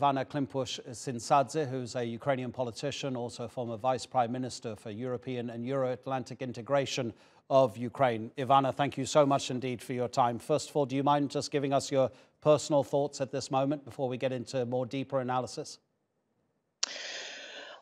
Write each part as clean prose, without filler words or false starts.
Ivanna Klympush-Tsintsadze, who's a Ukrainian politician, also a former Vice Prime Minister for European and Euro-Atlantic integration of Ukraine. Ivanna, thank you so much indeed for your time. First of all, do you mind just giving us your personal thoughts at this moment before we get into more deeper analysis?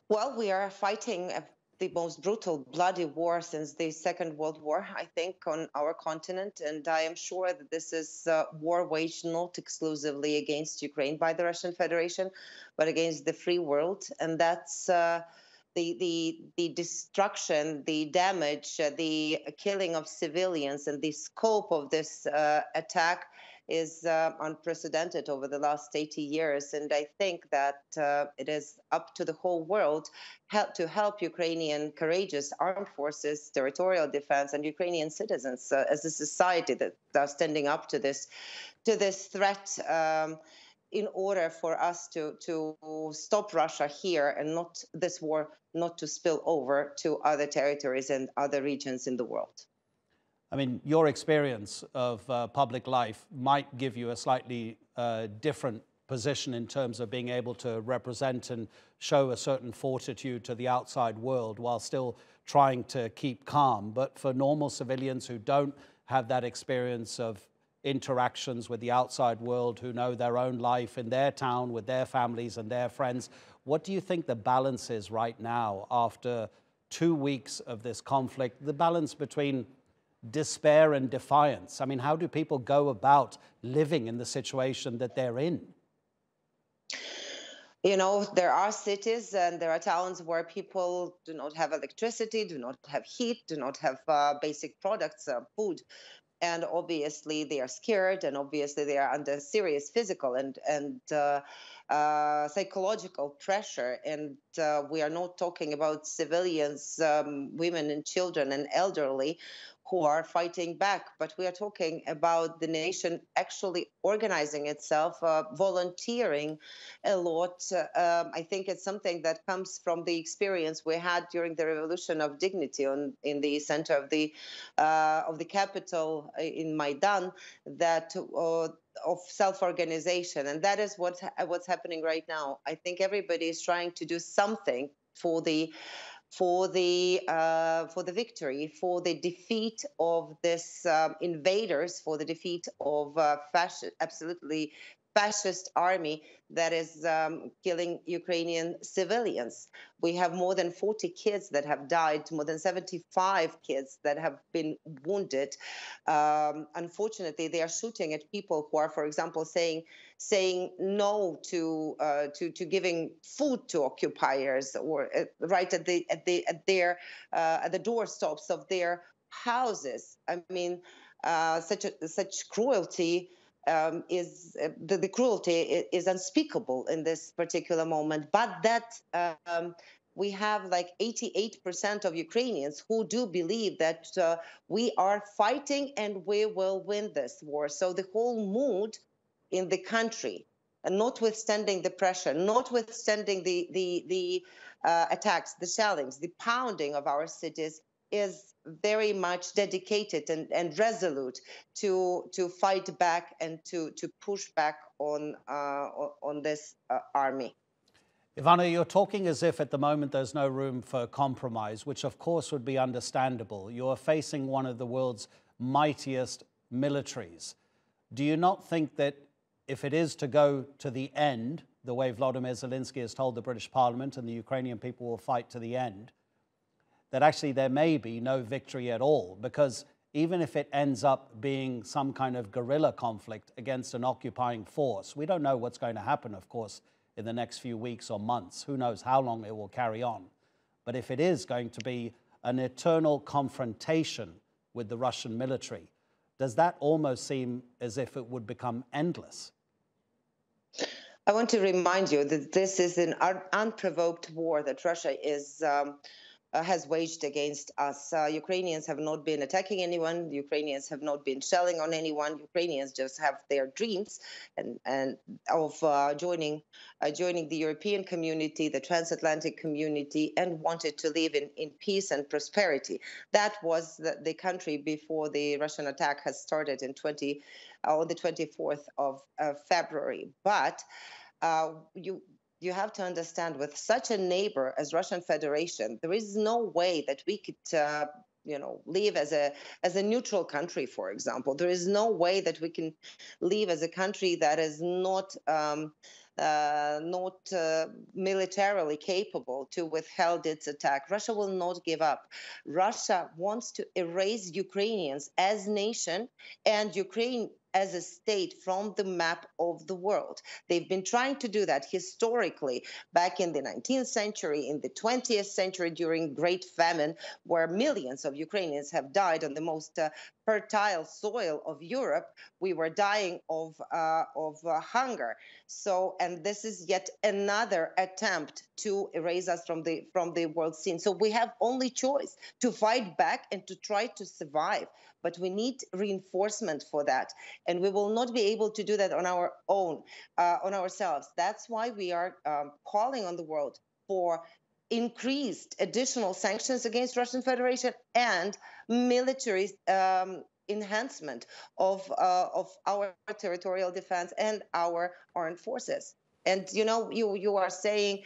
Well, we are fighting the most brutal, bloody war since the Second World War, I think, on our continent. And I am sure that this is a war waged not exclusively against Ukraine by the Russian Federation, but against the free world. And that's the destruction, the damage, the killing of civilians, and the scope of this attack is unprecedented over the last 80 years. And I think that it is up to the whole world to help Ukrainian courageous armed forces, territorial defense, and Ukrainian citizens as a society that are standing up to this threat in order for us to stop Russia here and not this war not to spill over to other territories and other regions in the world. I mean, your experience of public life might give you a slightly different position in terms of being able to represent and show a certain fortitude to the outside world while still trying to keep calm. But for normal civilians who don't have that experience of interactions with the outside world, who know their own life in their town with their families and their friends, what do you think the balance is right now after 2 weeks of this conflict, the balance between despair and defiance? I mean, how do people go about living in the situation that they're in? You know, there are cities and there are towns where people do not have electricity, do not have heat, do not have basic products, food. And obviously they are scared, and obviously they are under serious physical and psychological pressure. And we are not talking about civilians, women and children and elderly who are fighting back, but we are talking about the nation actually organizing itself, volunteering a lot. I think it's something that comes from the experience we had during the Revolution of Dignity in the center of the capital in Maidan, that of self-organization, and that is what's happening right now. I think everybody is trying to do something for the victory, for the defeat of this invaders, for the defeat of absolutely fascist army that is killing Ukrainian civilians. We have more than 40 kids that have died, more than 75 kids that have been wounded. Unfortunately, they are shooting at people who are, for example, saying no to giving food to occupiers, or right at the doorsteps of their houses. I mean, such cruelty. The cruelty is unspeakable in this particular moment, but that we have like 88% of Ukrainians who do believe that we are fighting and we will win this war. So the whole mood in the country, and notwithstanding the pressure, notwithstanding the attacks, the shellings, the pounding of our cities, is very much dedicated and resolute to fight back and to push back on this army. Ivanna, you're talking as if at the moment there's no room for compromise, which of course would be understandable. You're facing one of the world's mightiest militaries. Do you not think that if it is to go to the end, the way Volodymyr Zelensky has told the British Parliament, and the Ukrainian people will fight to the end, that actually there may be no victory at all? Because even if it ends up being some kind of guerrilla conflict against an occupying force, we don't know what's going to happen, of course, in the next few weeks or months. Who knows how long it will carry on? But if it is going to be an eternal confrontation with the Russian military, does that almost seem as if it would become endless? I want to remind you that this is an unprovoked war that Russia has waged against us. Ukrainians have not been attacking anyone. Ukrainians have not been shelling on anyone. Ukrainians just have their dreams and of joining the European community, the transatlantic community, and wanted to live in peace and prosperity. That was the country before the Russian attack has started on the 24th of February. But You have to understand, with such a neighbor as Russian Federation, there is no way that we could live as a neutral country. For example, there is no way that we can live as a country that is not militarily capable to withhold its attack. Russia will not give up. Russia wants to erase Ukrainians as nation and Ukraine as a state from the map of the world. They've been trying to do that historically back in the 19th century, in the 20th century during Great Famine, where millions of Ukrainians have died on the most fertile soil of Europe. We were dying of hunger. And this is yet another attempt to erase us from the world scene. So we have only choice to fight back and to try to survive. But we need reinforcement for that, and we will not be able to do that on our own, on ourselves. That's why we are calling on the world for increased additional sanctions against Russian Federation and military enhancement of our territorial defense and our armed forces. And you are saying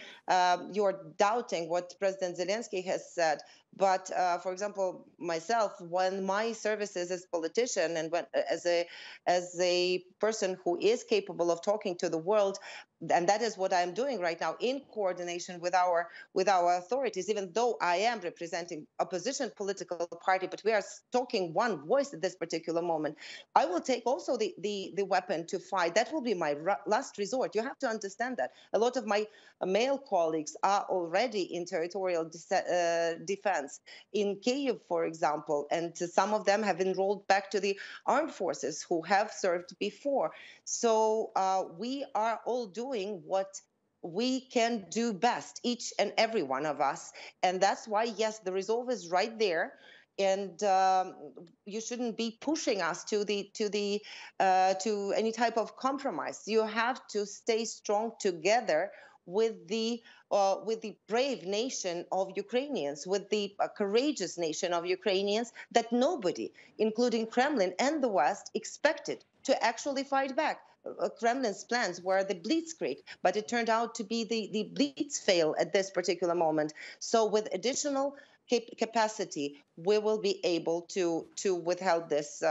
you're doubting what President Zelensky has said. But for example, myself, when my services as a politician and when as a person who is capable of talking to the world, and that is what I'm doing right now in coordination with our authorities, even though I am representing opposition political party, but we are talking one voice at this particular moment. I will take also the weapon to fight. That will be my last resort. You have to understand that. A lot of my male colleagues are already in territorial defense in Kiev, for example, and some of them have enrolled back to the armed forces who have served before. So we are all doing what we can do best, each and every one of us. And that's why, yes, the resolve is right there. And you shouldn't be pushing us to any type of compromise. You have to stay strong together with the brave nation of Ukrainians, with the courageous nation of Ukrainians that nobody, including Kremlin and the West, expected to actually fight back. Kremlin's plans were the blitzkrieg, but it turned out to be the blitzfail at this particular moment. So with additional capacity, we will be able to withhold this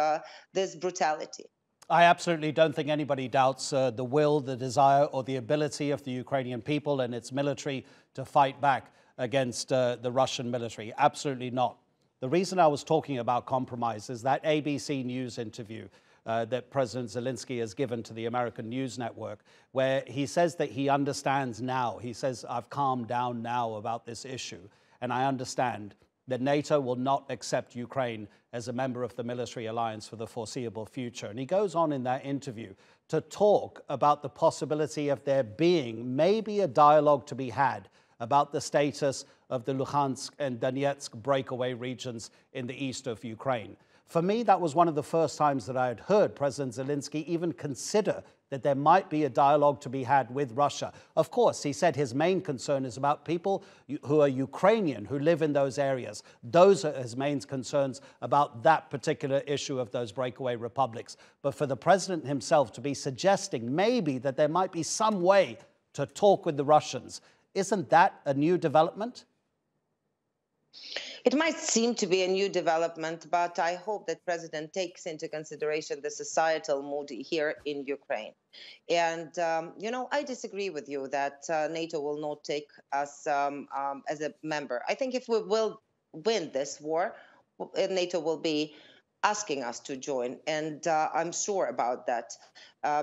brutality. I absolutely don't think anybody doubts the will, the desire, or the ability of the Ukrainian people and its military to fight back against the Russian military. Absolutely not. The reason I was talking about compromise is that ABC News interview that President Zelensky has given to the American news network, where he says that he understands now. He says, I've calmed down now about this issue, and I understand that NATO will not accept Ukraine as a member of the military alliance for the foreseeable future. And he goes on in that interview to talk about the possibility of there being maybe a dialogue to be had about the status of the Luhansk and Donetsk breakaway regions in the east of Ukraine. For me, that was one of the first times that I had heard President Zelensky even consider that there might be a dialogue to be had with Russia. Of course, he said his main concern is about people who are Ukrainian, who live in those areas. Those are his main concerns about that particular issue of those breakaway republics. But for the president himself to be suggesting maybe that there might be some way to talk with the Russians, isn't that a new development? It might seem to be a new development, but I hope that President takes into consideration the societal mood here in Ukraine. And, I disagree with you that NATO will not take us as a member. I think if we will win this war, NATO will be asking us to join. And I'm sure about that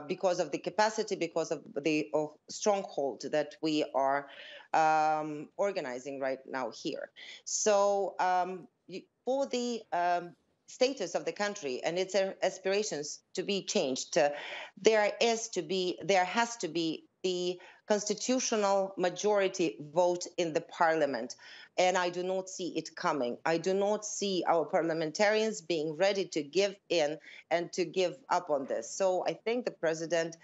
because of the capacity, because of the stronghold that we are organizing right now here. So for the status of the country and its aspirations to be changed, there has to be the constitutional majority vote in the parliament. And I do not see it coming. I do not see our parliamentarians being ready to give in and to give up on this. So I think the president,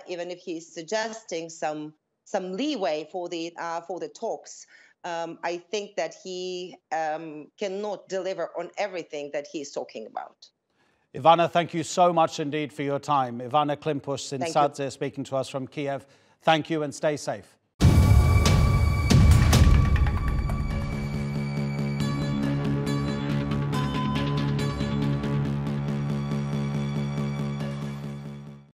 even if he's suggesting some leeway for the talks, I think that he cannot deliver on everything that he's talking about. Ivanna, thank you so much indeed for your time. Ivanna Klympush-Tsintsadze speaking to us from Kiev. Thank you and stay safe.